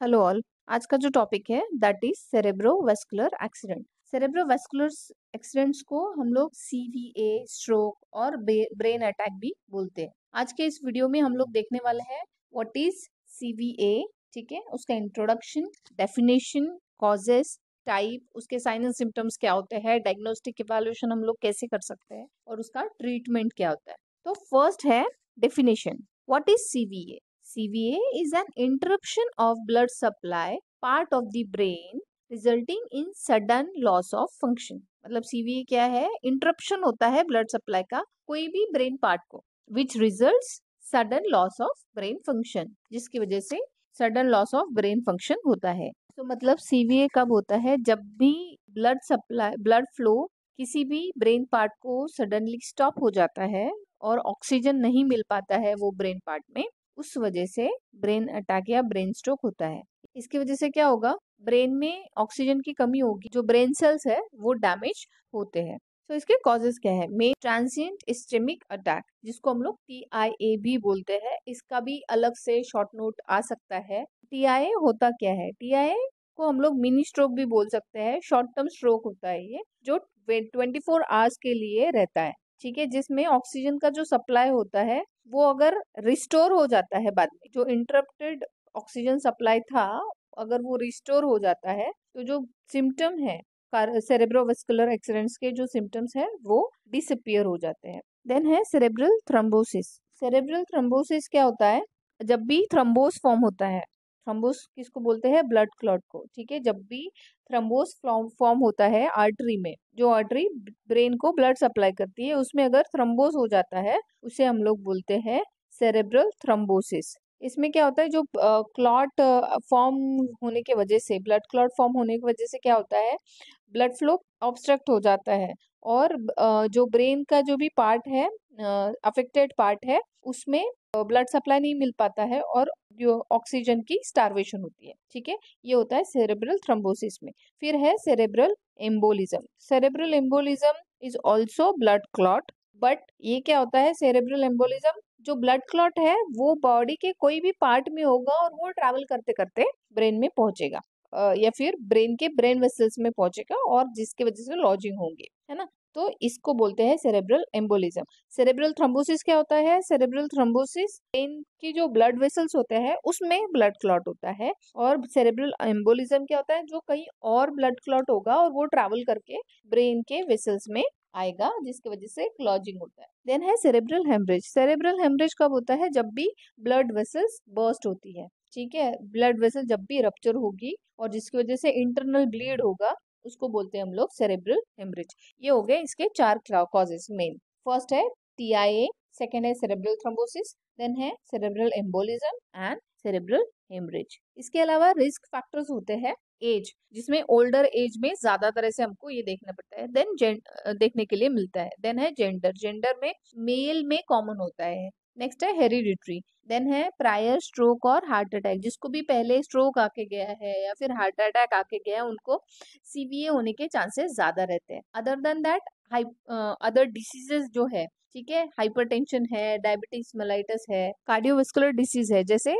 Hello all. आज का जो टॉपिक है that is cerebrovascular accident. Cerebrovascular accidents को हम लोग सीवीए, स्ट्रोक और ब्रेन अटैक भी बोलते हैं। आज के इस वीडियो में हम लोग देखने वाले हैं व्हाट इज सीवीए, ठीक है, उसका इंट्रोडक्शन, डेफिनेशन, कॉजेस, टाइप, उसके साइन एंड सिम्टम्स क्या होते हैं, डायग्नोस्टिक इवैल्यूएशन हम लोग कैसे कर सकते हैं और उसका ट्रीटमेंट क्या होता है। तो फर्स्ट है definition. What is CVA? CVA is an interruption of blood supply part of the brain resulting in sudden loss of function। मतलब CVA क्या है? इंटरप्शन होता है ब्लड सप्लाई का कोई भी ब्रेन पार्ट को, which results sudden loss of brain function, जिसकी वजह से sudden loss of brain function होता है। तो मतलब CVA कब होता है? जब भी ब्लड सप्लाई, ब्लड फ्लो किसी भी ब्रेन पार्ट को सडनली स्टॉप हो जाता है और ऑक्सीजन नहीं मिल पाता है वो ब्रेन पार्ट में, उस वजह से ब्रेन अटैक या ब्रेन स्ट्रोक होता है। इसकी वजह से क्या होगा? ब्रेन में ऑक्सीजन की कमी होगी, जो ब्रेन सेल्स है वो डैमेज होते हैं। तो इसके कॉजेस क्या है? मेन ट्रांसिएंट इस्केमिक अटैक, जिसको हम लोग TIA भी बोलते हैं, इसका भी अलग से शॉर्ट नोट आ सकता है। TIA होता क्या है? TIA को हम लोग मिनी स्ट्रोक भी बोल सकते हैं। शॉर्ट टर्म स्ट्रोक होता है ये, जो 24 आवर्स के लिए रहता है, ठीक है, जिसमें ऑक्सीजन का जो सप्लाई होता है वो अगर रिस्टोर हो जाता है बाद में, जो इंटरप्टेड ऑक्सीजन सप्लाई था अगर वो रिस्टोर हो जाता है, तो जो सिम्टम है सेरेब्रोवास्कुलर एक्सीडेंट्स के, जो सिम्टम्स है वो डिसअपियर हो जाते हैं। देन है सेरेब्रल थ्रोम्बोसिस। सेरेब्रल थ्रोम्बोसिस क्या होता है? जब भी थ्रोम्बोस फॉर्म होता है, थ्रोम्बोस किसको बोलते हैं? ब्लड क्लॉट को, ठीक है। जब भी थ्रोम्बोस फॉर्म होता है आर्टरी में, जो आर्टरी ब्रेन को ब्लड सप्लाई करती है, उसमें अगर थ्रोम्बोस हो जाता है उसे हम लोग बोलते हैं सेरेब्रल थ्रोम्बोसिस। इसमें क्या होता है? जो क्लॉट फॉर्म होने की वजह से, ब्लड क्लॉट फॉर्म होने की वजह से क्या होता है? ब्लड फ्लो ऑब्स्ट्रक्ट हो जाता है और जो ब्रेन का जो भी पार्ट है, अफेक्टेड पार्ट है, उसमें ब्लड सप्लाई नहीं मिल पाता है और जो ऑक्सीजन की स्टार्वेशन होती है, ठीक है। ये होता है सेरेब्रल थ्रोम्बोसिस में। फिर है cerebral embolism. Cerebral embolism is also blood clot, but ये क्या होता है? सेरेब्रल एम्बोलिज्म, जो ब्लड क्लॉट है वो बॉडी के कोई भी पार्ट में होगा और वो ट्रैवल करते करते ब्रेन में पहुंचेगा, या फिर ब्रेन के ब्रेन वेसल्स में पहुंचेगा और जिसकी वजह से लॉजिंग होंगे, है ना। तो इसको बोलते हैं सेरेब्रल एम्बोलिज्म। सेरेब्रल थ्रोम्बोसिस क्या होता है? सेरेब्रल थ्रोम्बोसिस ब्रेन की जो ब्लड वेसल्स होते हैं उसमें ब्लड क्लॉट होता है, और सेरेब्रल एम्बोलिज्म क्या होता है? जो कहीं और ब्लड क्लॉट होगा और वो ट्रैवल करके ब्रेन के वेसल्स में आएगा, जिसकी वजह से क्लॉजिंग होता है। देन है सेरेब्रल हेमरेज। सेरेब्रल हेमरेज कब होता है? जब भी ब्लड वेसल्स बर्स्ट होती है, ठीक है। ब्लड वेसल जब भी रप्चर होगी और जिसकी वजह से इंटरनल ब्लीड होगा, उसको बोलते हैं हम लोग सेरेब्रल हेमरेज। ये हो गए इसके 4 कॉजेस मेन। फर्स्ट है TIA, सेकेंड है सेरेब्रल थ्रोम्बोसिस, देन है cerebral embolism and cerebral haemorrhage. इसके अलावा रिस्क फैक्टर्स होते हैं। एज, जिसमें ओल्डर एज में ज्यादा तरह से हमको ये देखना पड़ता है, देन देखने के लिए मिलता है। देन है जेंडर। जेंडर में मेल में कॉमन होता है। नेक्स्ट है हेरिडिटरी। देन है प्रायर स्ट्रोक और हार्ट अटैक, जिसको भी पहले स्ट्रोक आके गया है या फिर हार्ट अटैक आके गया है, उनको CVA होने के चांसेस ज्यादा रहते हैं। Other than that other diseases जो है, ठीक है, हाइपरटेंशन है, डायबिटीज मेलाइटस है, कार्डियोवास्कुलर डिसीज है, जैसे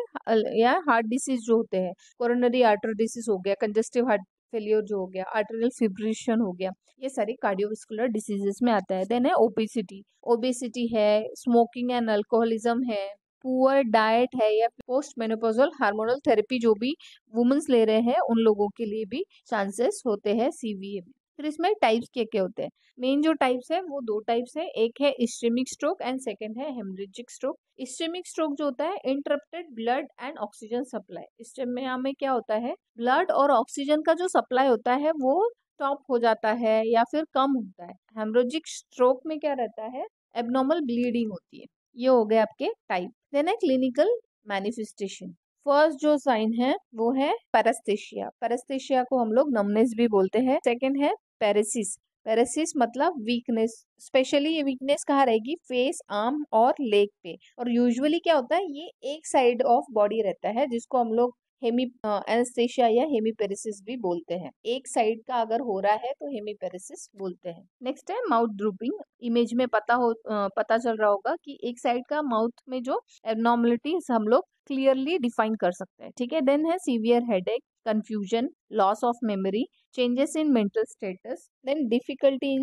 या हार्ट डिसीज जो होते हैं, कोरोनरी आर्टरी डिसीज हो गया, कंजेस्टिव हार्ट फेलियर जो हो गया, आर्टेरियल फिब्रिलेशन हो गया, ये सारी कार्डियोवास्कुलर डिसीजेस में आता है। देन है ओबेसिटी। ओबेसिटी है, स्मोकिंग एंड अल्कोहलिज्म है, पुअर डाइट है, या पोस्ट मेनोपॉजल हार्मोनल थेरेपी जो भी वुमेन्स ले रहे हैं, उन लोगों के लिए भी चांसेस होते हैं CVA में। फिर इसमें टाइप्स क्या क्या होते हैं? मेन जो टाइप्स है वो 2 टाइप्स है, एक है इस्केमिक स्ट्रोक एंड सेकंड है हेमरेजिक स्ट्रोक। इस्केमिक स्ट्रोक जो होता है interrupted blood and oxygen supply. Ischaemia में क्या होता है? ब्लड और ऑक्सीजन का जो सप्लाई होता है वो स्टॉप हो जाता है या फिर कम होता है। हेमरेजिक स्ट्रोक में क्या रहता है? एबनॉर्मल ब्लीडिंग होती है। ये हो गए आपके टाइप। देन है क्लिनिकल मैनिफेस्टेशन। फर्स्ट जो साइन है वो है पैरास्थेशिया। पैरास्थेशिया को हम लोग नमनेस भी बोलते हैं। सेकंड है पैरेसिस। पैरेसिस मतलब वीकनेस। स्पेशली ये वीकनेस कहाँ रहेगी? फेस, आर्म और लेग पे। और यूजुअली क्या होता है? ये एक साइड ऑफ बॉडी रहता है, जिसको हम लोग हेमी एनेस्थेशिया या हेमीपेरेसिस भी बोलते हैं। एक साइड का अगर हो रहा है तो हेमीपेरेसिस बोलते हैं। नेक्स्ट है माउथ ड्रूपिंग। इमेज में पता चल रहा होगा कि एक साइड का माउथ में जो एबनॉर्मलिटीज हम लोग क्लियरली डिफाइन कर सकते हैं। ठीक है, देन है severe headache, confusion, loss of memory, changes in mental status, then difficulty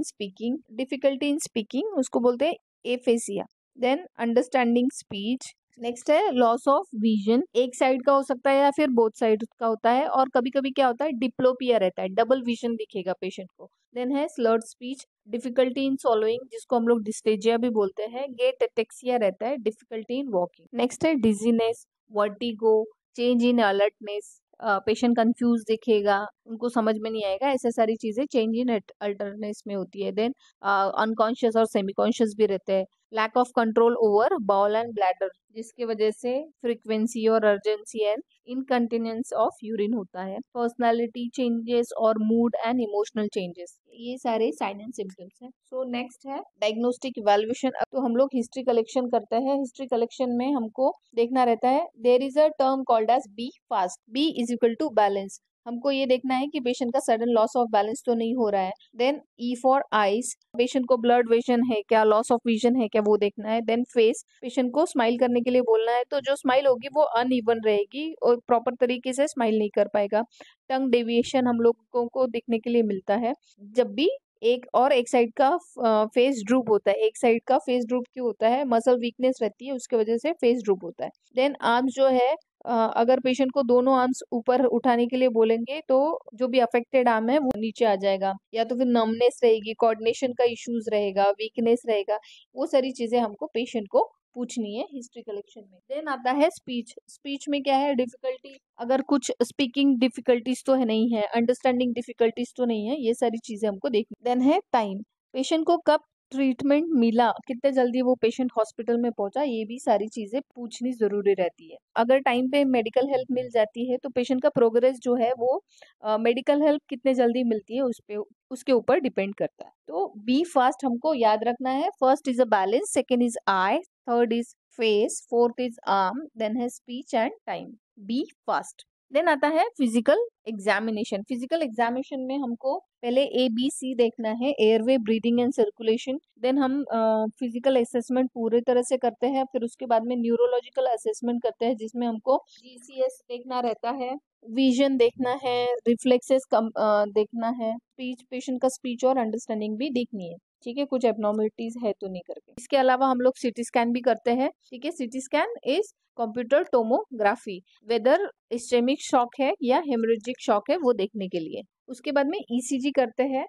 in speaking उसको बोलते हैं aphasia, then understanding speech. Next है लॉस ऑफ विजन, एक साइड का हो सकता है या फिर बोथ साइड का होता है, और कभी कभी क्या होता है डिप्लोपिया रहता है, डबल विजन दिखेगा पेशेंट को। देन है स्लर्ड स्पीच, डिफिकल्टी इन सॉलोइंग जिसको हम लोग डिस्टेजिया भी बोलते हैं, गेट एटेक्सिया रहता है, डिफिकल्टी इन वॉकिंग। नेक्स्ट है dizziness, vertigo, change in alertness, patient confuse दिखेगा, उनको समझ में नहीं आएगा, ऐसे सारी चीजें चेंज इन अल्टरनेस में होती है। देन अनकॉन्शियस और सेमी कॉन्शियस भी रहते हैं। Lack of control over bowel and bladder जिसकी वजह से फ्रीक्वेंसी और urgency and incontinence of urine होता है। पर्सनालिटी चेंजेस और मूड एंड इमोशनल चेंजेस, ये सारे साइन एंड सिम्टम्स हैं। सो नेक्स्ट है डायग्नोस्टिक इवैल्यूएशन। अब तो हम लोग हिस्ट्री कलेक्शन करते हैं। हिस्ट्री कलेक्शन में हमको देखना रहता है, there is a term called as be fast. B is equal to balance, हमको ये देखना है कि पेशेंट का सडन लॉस ऑफ बैलेंस तो नहीं हो रहा है। Then E for eyes, patient को ब्लड विजन है क्या, लॉस ऑफ विजन है क्या, वो देखना है। देन फेस, पेशेंट को स्माइल करने के लिए बोलना है तो जो स्माइल होगी वो अनइवन रहेगी और प्रॉपर तरीके से स्माइल नहीं कर पाएगा। टंग डेविएशन हम लोगों को देखने के लिए मिलता है जब भी एक साइड का फेस ड्रूप होता है। एक साइड का फेस ड्रूप क्यों होता है, मसल वीकनेस रहती है उसके वजह से फेस ड्रूप होता है। देन आर्म्स जो है, अगर पेशेंट को दोनों आर्म्स ऊपर उठाने के लिए बोलेंगे तो जो भी अफेक्टेड आर्म है वो नीचे आ जाएगा, या तो फिर नमनेस रहेगी, कोऑर्डिनेशन का इश्यूज रहेगा, वीकनेस रहेगा। वो सारी चीजें हमको पेशेंट को पूछनी है हिस्ट्री कलेक्शन में। देन आता है स्पीच। स्पीच में क्या है, डिफिकल्टी, अगर कुछ स्पीकिंग डिफिकल्टीज तो है नहीं है, अंडरस्टैंडिंग डिफिकल्टीज तो नहीं है, ये सारी चीजें हमको देखनी। देन है टाइम, पेशेंट को कब ट्रीटमेंट मिला, कितने जल्दी वो पेशेंट हॉस्पिटल में पहुंचा, ये भी सारी चीजें पूछनी जरूरी रहती है। अगर टाइम पे मेडिकल हेल्प मिल जाती है तो पेशेंट का प्रोग्रेस जो है वो मेडिकल हेल्प कितने जल्दी मिलती है उसके ऊपर डिपेंड करता है। तो बी फास्ट हमको याद रखना है। First is a balance, second is eye, third is face, fourth is arm, then है speech and time. Be fast. Then आता है फिजिकल एग्जामिनेशन। फिजिकल एग्जामिनेशन में हमको पहले ABC देखना है, airway, breathing and circulation. Then हम फिजिकल असेसमेंट पूरे तरह से करते हैं, फिर उसके बाद में न्यूरोलॉजिकल असेसमेंट करते हैं जिसमें हमको GCS देखना रहता है, विजन देखना है, रिफ्लेक्सेस देखना है, स्पीच, पेशेंट का स्पीच और अंडरस्टैंडिंग भी देखनी है। ठीक है, कुछ एबनॉर्मलिटीज है तो नहीं करके। इसके अलावा हम लोग सिटी स्कैन भी करते हैं। ठीक है, CT scan is computer tomography, whether ischaemic shock है या हेमरेजिक शॉक है वो देखने के लिए। उसके बाद में ECG करते हैं,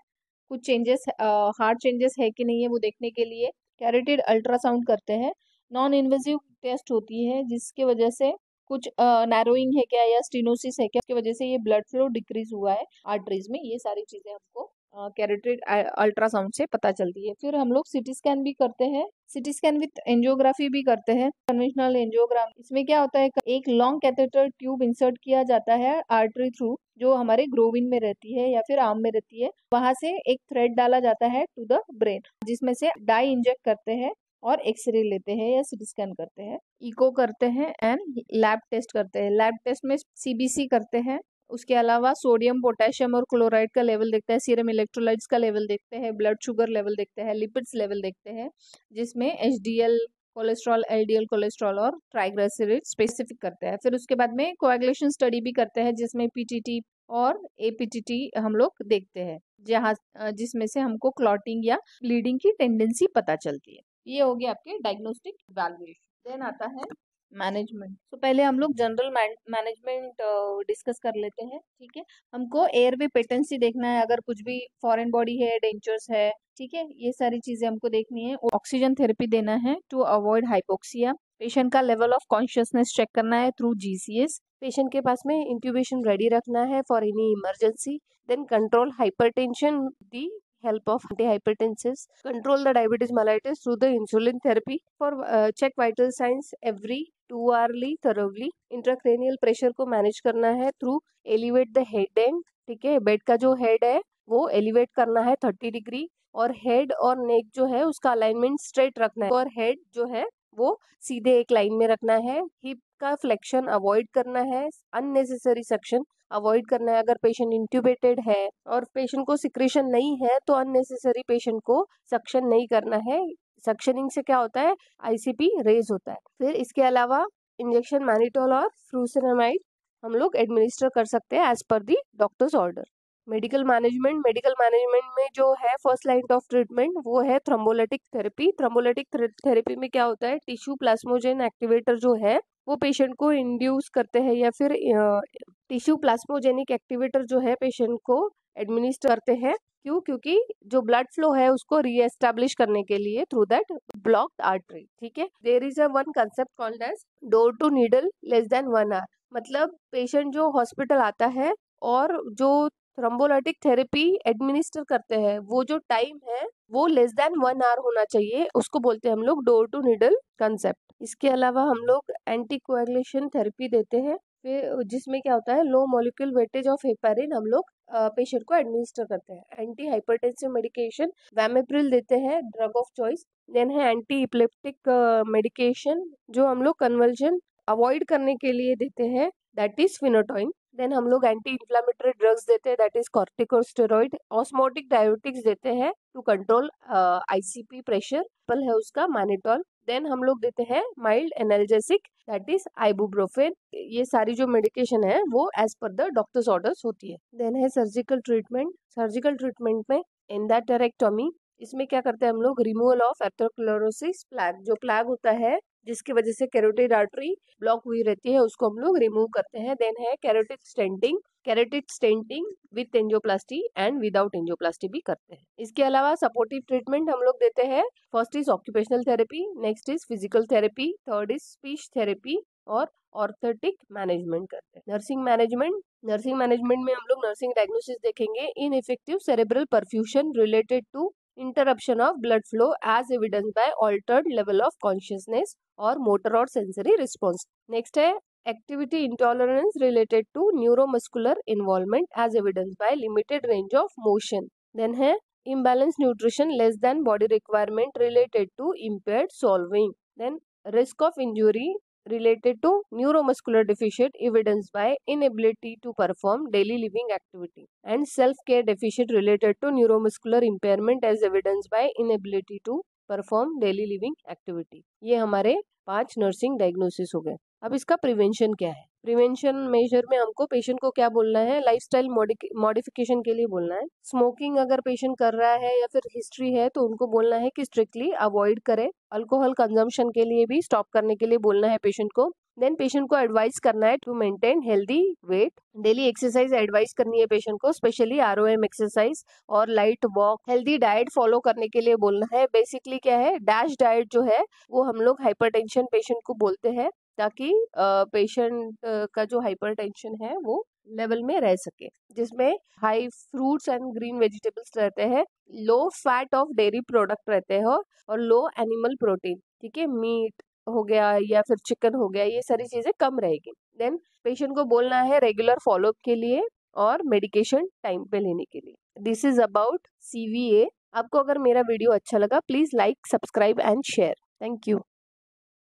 कुछ चेंजेस, हार्ट चेंजेस है कि नहीं है वो देखने के लिए। कैरोटिड अल्ट्रासाउंड करते हैं। नॉन इन्वेजिव टेस्ट होती है जिसके वजह से कुछ नैरोइंग है क्या या स्टेनोसिस है क्या, उसकी वजह से ये ब्लड फ्लो डिक्रीज हुआ है आर्टरीज में, ये सारी चीजें हमको कैरोटिड अल्ट्रासाउंड से पता चलती है। फिर हम लोग सिटी स्कैन भी करते हैं, सिटी स्कैन विथ एंजियोग्राफी भी करते हैं, कन्वेंशनल एंजियोग्राम। इसमें क्या होता है, एक लॉन्ग कैथेटर ट्यूब इंसर्ट किया जाता है आर्टरी थ्रू, जो हमारे ग्रोविन में रहती है या फिर आर्म में रहती है, वहां से एक थ्रेड डाला जाता है टू द ब्रेन, जिसमें से डाई इंजेक्ट करते हैं और एक्सरे लेते हैं या सिटी स्कैन करते हैं, इको करते हैं एंड लैब टेस्ट करते हैं। लैब टेस्ट में CBC करते हैं। उसके अलावा सोडियम, पोटेशियम और क्लोराइड का लेवल देखते हैं, सीरम इलेक्ट्रोलाइट्स का लेवल देखते हैं, ब्लड शुगर लेवल देखते हैं, लिपिड्स लेवल देखते हैं जिसमें HDL कोलेस्ट्रॉल, LDL कोलेस्ट्रॉल और ट्राइग्लिसराइड स्पेसिफिक करते हैं। फिर उसके बाद में कोएगुलेशन स्टडी भी करते हैं जिसमें PTT और APTT हम लोग देखते हैं, जहाँ जिसमें से हमको क्लॉटिंग या ब्लीडिंग की टेंडेंसी पता चलती है। ये हो गया आपके डायग्नोस्टिक इवैल्यूएशन। देन आता है मैनेजमेंट। तो पहले हम लोग जनरल मैनेजमेंट डिस्कस कर लेते हैं। ठीक है, हमको एयरवे पेटेंसी देखना है, अगर कुछ भी फॉरेन बॉडी है, डेंजर्स है, ठीक है, ये सारी चीजें हमको देखनी है। ऑक्सीजन थेरेपी देना है टू अवॉइड हाइपोक्सिया। पेशेंट का लेवल ऑफ कॉन्शियसनेस चेक करना है थ्रू GCS। पेशेंट के पास में इंट्यूबेशन रेडी रखना है for any emergency. Then control hypertension the help of antihypertensives, control the diabetes mellitus through the insulin therapy, for check vital signs every 2 hourly thoroughly। intracranial pressure को manage करना है through elevate the head end। ठीक है, bed का जो head है वो elevate करना है 30 डिग्री, और हेड और नेक जो है उसका अलाइनमेंट स्ट्रेट रखना है, और हेड जो है वो सीधे एक लाइन में रखना है, हिप का फ्लेक्शन अवॉइड करना है, अननेसेसरी सक्शन अवॉइड करना है। अगर पेशेंट इंट्यूबेटेड है और पेशेंट को सिक्रेशन नहीं है तो अननेसेसरी पेशेंट को सक्शन नहीं करना है। सक्शनिंग से क्या होता है, आईसीपी रेज होता है। फिर इसके अलावा इंजेक्शन मैनिटोल और फ्रूसिनामाइड हम लोग एडमिनिस्टर कर सकते हैं एज पर दी डॉक्टर्स ऑर्डर। मेडिकल मैनेजमेंट में जो है फर्स्ट लाइन ऑफ ट्रीटमेंट वो है थ्रोम्बोलिटिक थेरेपी। थ्रोम्बोलिटिक थेरेपी में क्या होता है, टिश्यू प्लाज्मोजेन एक्टिवेटर जो है वो पेशेंट को इंड्यूस करते हैं या फिर टिश्यू प्लाज्मोजेनिक एक्टिवेटर जो है पेशेंट को एडमिनिस्टर करते हैं। क्यों? क्योंकि जो ब्लड फ्लो है उसको रीएस्टैब्लिश करने के लिए थ्रू दैट ब्लॉक्ड आर्टरी। ठीक है, there is a one concept called as door to needle less than 1 hour. मतलब पेशेंट जो हॉस्पिटल आता है और जो थ्रोम्बोलिटिक थेरेपी एडमिनिस्टर करते हैं वो जो टाइम है वो लेस देन 1 आवर होना चाहिए, उसको बोलते हैं हम लोग डोर टू नीडल कंसेप्ट। इसके अलावा हम लोग एंटीकोएगुलेशन थेरेपी देते हैं, फिर जिसमें क्या होता है, लो मॉलिक्यूल वेटेज ऑफ हेपारिन हम लोग पेशेंट को एडमिनिस्टर करते हैं। एंटी हाइपरटेंसिव मेडिकेशन वैमेप्रिल देते हैं, ड्रग ऑफ चॉइस। देन है एंटी इपिलेप्टिक मेडिकेशन जो हम लोग कन्वल्जन अवॉइड करने के लिए देते हैं, दैट इज फिनोटॉइन। देन हम लोग एंटी इन्फ्लामेटरी ड्रग्स देते हैं, दैट इज कॉर्टिकोस्टेरॉइड। ऑस्मोटिक डायोटिक्स देते हैं टू कंट्रोल आईसीपी प्रेशर, पल है उसका मैनिटॉल। देन हम लोग देते हैं mild analgesic, that is ibuprofen. ये सारी जो मेडिकेशन है वो as per the doctors orders होती है। देन है सर्जिकल ट्रीटमेंट। सर्जिकल ट्रीटमेंट में एंडाटेरेक्टोमी, इसमें क्या करते हैं हम लोग, रिमूवल ऑफ एथेरोस्क्लेरोसिस प्लैग, जो प्लैग होता है जिसकी वजह से कैरोटिड आर्टरी ब्लॉक हुई रहती है उसको हम लोग रिमूव करते हैं। देन है carotid stenting, carotid stenting with angioplasty and without angioplasty भी करते हैं। इसके अलावा सपोर्टिव ट्रीटमेंट हम लोग देते हैं, first is occupational therapy, next is physical therapy, third is speech therapy और ऑर्थोटिक मैनेजमेंट करते हैं। नर्सिंग मैनेजमेंट में हम लोग नर्सिंग डायग्नोसिस देखेंगे, ineffective cerebral perfusion related to interruption of blood flow as evidenced by altered level of consciousness or motor or sensory response. Next है activity intolerance related to neuromuscular involvement as evidenced by limited range of motion. Then है imbalanced nutrition less than body requirement related to impaired solving. Then risk of injury related to neuromuscular deficit evidenced by inability to perform daily living activity, and self-care deficit related to neuromuscular impairment as evidenced by inability to perform daily living activity. ये हमारे 5 nursing diagnosis हो गए। अब इसका prevention क्या है? Prevention major में हमको पेशेंट को क्या बोलना है, लाइफस्टाइल मॉडिफिकेशन के लिए बोलना है। स्मोकिंग अगर पेशेंट कर रहा है या फिर हिस्ट्री है तो उनको बोलना है कि स्ट्रिक्टली अवॉइड करे। अल्कोहल कंजम्पशन के लिए भी स्टॉप करने के लिए बोलना है पेशेंट को। देन पेशेंट को एडवाइस करना है to maintain healthy weight. Daily exercise advice करनी है पेशेंट को, स्पेशली आरओएम एक्सरसाइज और light walk. Healthy diet follow करने के लिए बोलना है। बेसिकली क्या है, डैश डाइट जो है वो हम लोग हाइपरटेंशन पेशेंट को बोलते हैं ताकि पेशेंट का जो हाइपरटेंशन है वो लेवल में रह सके, जिसमें high fruits and green vegetables रहते हैं, low fat of dairy product रहते हैं और लो एनिमल प्रोटीन। ठीक है, मीट हो गया या फिर चिकन हो गया, ये सारी चीजें कम रहेगी। देन पेशेंट को बोलना है रेगुलर फॉलोअप के लिए और मेडिकेशन टाइम पे लेने के लिए। This is about CVA। आपको अगर मेरा वीडियो अच्छा लगा please like, subscribe and share. Thank you.